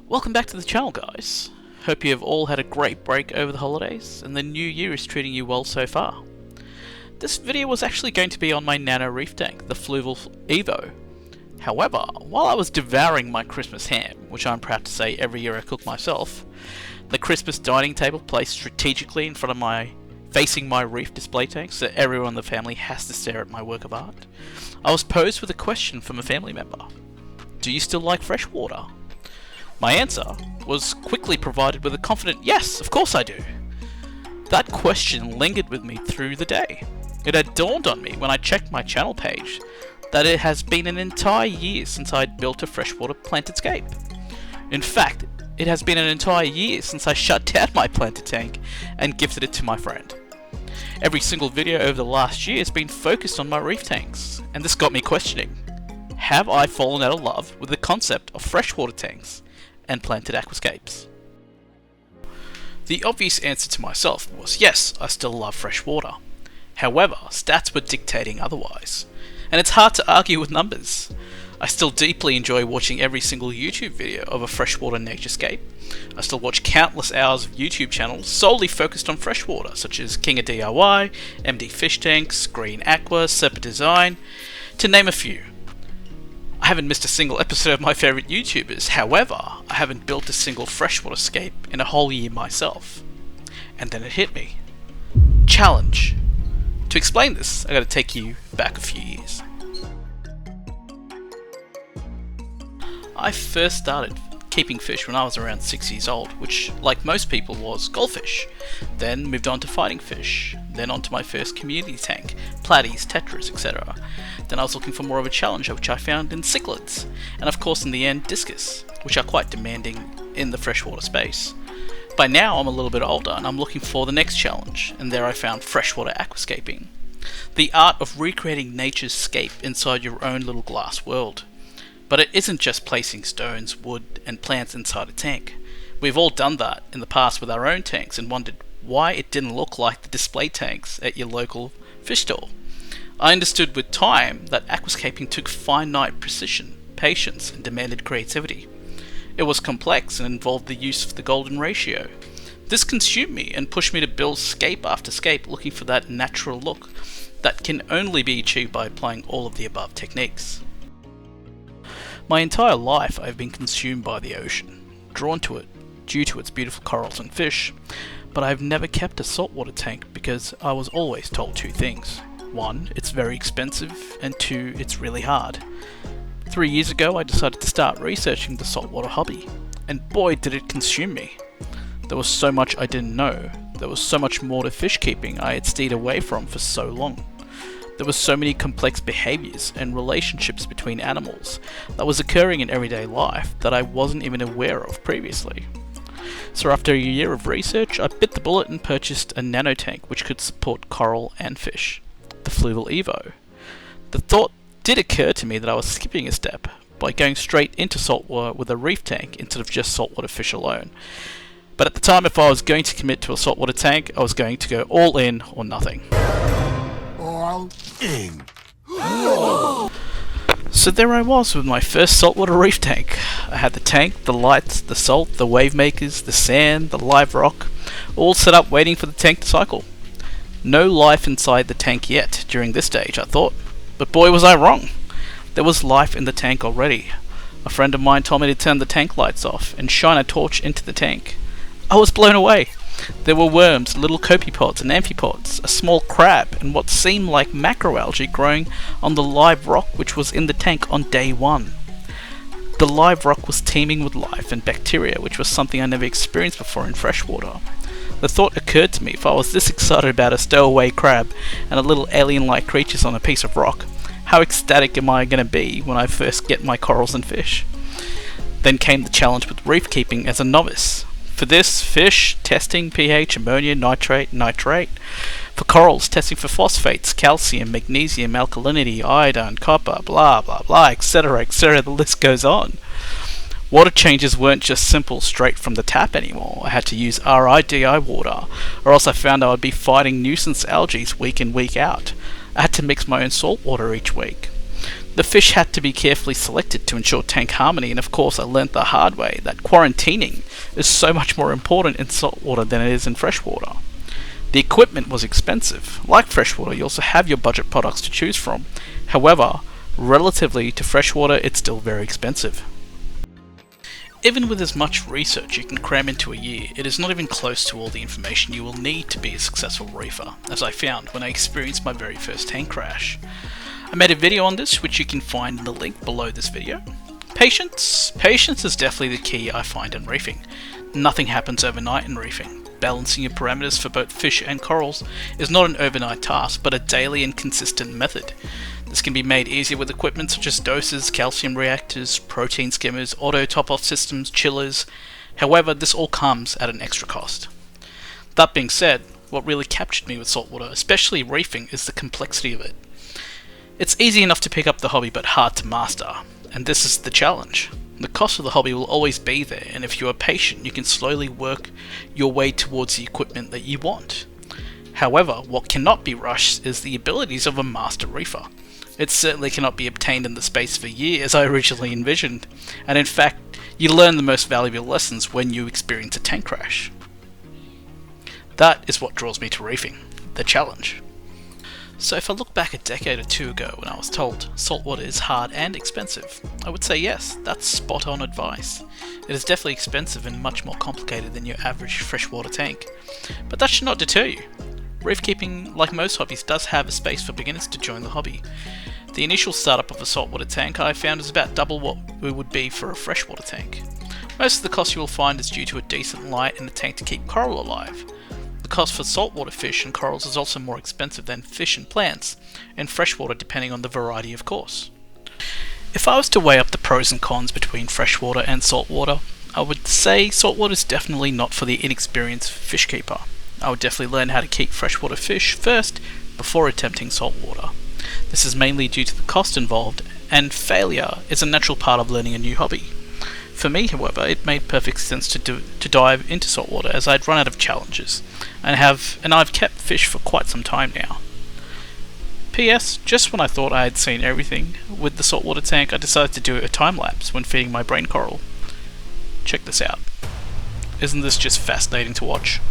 Welcome back to the channel, guys. Hope you have all had a great break over the holidays and the new year is treating you well so far. This video was actually going to be on my nano reef tank, the Fluval Evo. However, while I was devouring my Christmas ham, which I'm proud to say every year I cook myself, the Christmas dining table placed strategically in front of facing my reef display tank so everyone in the family has to stare at my work of art, I was posed with a question from a family member. Do you still like fresh water? My answer was quickly provided with a confident yes, of course I do. That question lingered with me through the day. It had dawned on me when I checked my channel page that it has been an entire year since I had built a freshwater planted scape. In fact, it has been an entire year since I shut down my planted tank and gifted it to my friend. Every single video over the last year has been focused on my reef tanks, and this got me questioning. Have I fallen out of love with the concept of freshwater tanks and planted aquascapes? The obvious answer to myself was yes, I still love fresh water. However, stats were dictating otherwise, and it's hard to argue with numbers. I still deeply enjoy watching every single YouTube video of a freshwater naturescape. I still watch countless hours of YouTube channels solely focused on freshwater, such as King of DIY, MD Fish Tanks, Green Aqua, Serpa Design, to name a few. I haven't missed a single episode of my favourite YouTubers, however, I haven't built a single freshwater scape in a whole year myself. And then it hit me. Challenge. To explain this, I gotta take you back a few years. I first started keeping fish when I was around 6 years old, which, like most people, was goldfish. Then moved on to fighting fish, then onto my first community tank, platies, tetras, etc. Then I was looking for more of a challenge, which I found in cichlids, and of course in the end discus, which are quite demanding in the freshwater space. By now I'm a little bit older and I'm looking for the next challenge, and there I found freshwater aquascaping. The art of recreating nature's scape inside your own little glass world. But it isn't just placing stones, wood and plants inside a tank. We've all done that in the past with our own tanks and wondered why it didn't look like the display tanks at your local fish stall. I understood with time that aquascaping took finite precision, patience and demanded creativity. It was complex and involved the use of the golden ratio. This consumed me and pushed me to build scape after scape looking for that natural look that can only be achieved by applying all of the above techniques. My entire life I have been consumed by the ocean, drawn to it due to its beautiful corals and fish, but I have never kept a saltwater tank because I was always told two things. One, it's very expensive, and two, it's really hard. 3 years ago I decided to start researching the saltwater hobby, and boy did it consume me. There was so much I didn't know, there was so much more to fish keeping I had steered away from for so long. There were so many complex behaviours and relationships between animals that was occurring in everyday life that I wasn't even aware of previously. So after a year of research, I bit the bullet and purchased a nano tank which could support coral and fish, the Fluval Evo. The thought did occur to me that I was skipping a step by going straight into saltwater with a reef tank instead of just saltwater fish alone. But at the time, if I was going to commit to a saltwater tank, I was going to go all in or nothing. All in. So there I was with my first saltwater reef tank. I had the tank, the lights, the salt, the wave makers, the sand, the live rock, all set up waiting for the tank to cycle. No life inside the tank yet during this stage, I thought. But boy was I wrong. There was life in the tank already. A friend of mine told me to turn the tank lights off and shine a torch into the tank. I was blown away. There were worms, little copepods and amphipods, a small crab, and what seemed like macroalgae growing on the live rock which was in the tank on day one. The live rock was teeming with life and bacteria, which was something I never experienced before in freshwater. The thought occurred to me, if I was this excited about a stowaway crab and a little alien-like creatures on a piece of rock, how ecstatic am I going to be when I first get my corals and fish? Then came the challenge with reef keeping as a novice. For this, fish, testing pH, ammonia, nitrate. For corals, testing for phosphates, calcium, magnesium, alkalinity, iodine, copper, blah blah blah, etc, the list goes on. Water changes weren't just simple straight from the tap anymore. I had to use RIDI water, or else I found I would be fighting nuisance algae week in week out. I had to mix my own salt water each week. The fish had to be carefully selected to ensure tank harmony, and of course I learnt the hard way that quarantining is so much more important in saltwater than it is in freshwater. The equipment was expensive. Like freshwater, you also have your budget products to choose from. However, relatively to freshwater, it's still very expensive. Even with as much research you can cram into a year, it is not even close to all the information you will need to be a successful reefer, as I found when I experienced my very first tank crash. I made a video on this, which you can find in the link below this video. Patience is definitely the key I find in reefing. Nothing happens overnight in reefing. Balancing your parameters for both fish and corals is not an overnight task, but a daily and consistent method. This can be made easier with equipment such as dosers, calcium reactors, protein skimmers, auto top-off systems, chillers. However, this all comes at an extra cost. That being said, what really captured me with saltwater, especially reefing, is the complexity of it. It's easy enough to pick up the hobby but hard to master, and this is the challenge. The cost of the hobby will always be there, and if you are patient, you can slowly work your way towards the equipment that you want. However, what cannot be rushed is the abilities of a master reefer. It certainly cannot be obtained in the space of a year as I originally envisioned, and in fact, you learn the most valuable lessons when you experience a tank crash. That is what draws me to reefing, the challenge. So if I look back a decade or two ago when I was told saltwater is hard and expensive, I would say yes, that's spot on advice. It is definitely expensive and much more complicated than your average freshwater tank, but that should not deter you. Reef keeping, like most hobbies, does have a space for beginners to join the hobby. The initial startup of a saltwater tank I found is about double what it would be for a freshwater tank. Most of the cost you will find is due to a decent light and a tank to keep coral alive. The cost for saltwater fish and corals is also more expensive than fish and plants, and freshwater depending on the variety of course. If I was to weigh up the pros and cons between freshwater and saltwater, I would say saltwater is definitely not for the inexperienced fish keeper. I would definitely learn how to keep freshwater fish first before attempting saltwater. This is mainly due to the cost involved, and failure is a natural part of learning a new hobby. For me, however, it made perfect sense to dive into saltwater as I'd run out of challenges, and I've kept fish for quite some time now. P.S. Just when I thought I had seen everything with the saltwater tank, I decided to do a time lapse when feeding my brain coral. Check this out. Isn't this just fascinating to watch?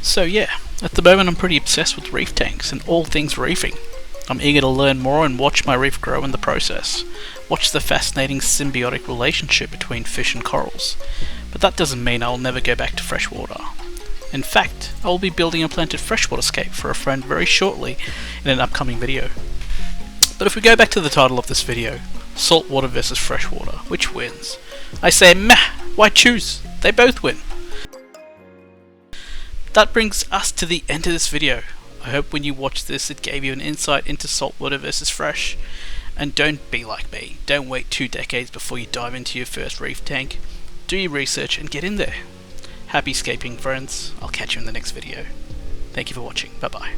So yeah, at the moment I'm pretty obsessed with reef tanks and all things reefing. I'm eager to learn more and watch my reef grow in the process. Watch the fascinating symbiotic relationship between fish and corals. But that doesn't mean I'll never go back to freshwater. In fact, I will be building a planted freshwater scape for a friend very shortly in an upcoming video. But if we go back to the title of this video, saltwater versus freshwater, which wins? I say meh, why choose? They both win. That brings us to the end of this video. I hope when you watch this it gave you an insight into saltwater versus fresh. And don't be like me, don't wait 2 decades before you dive into your first reef tank. Do your research and get in there. Happy scaping friends, I'll catch you in the next video. Thank you for watching, bye bye.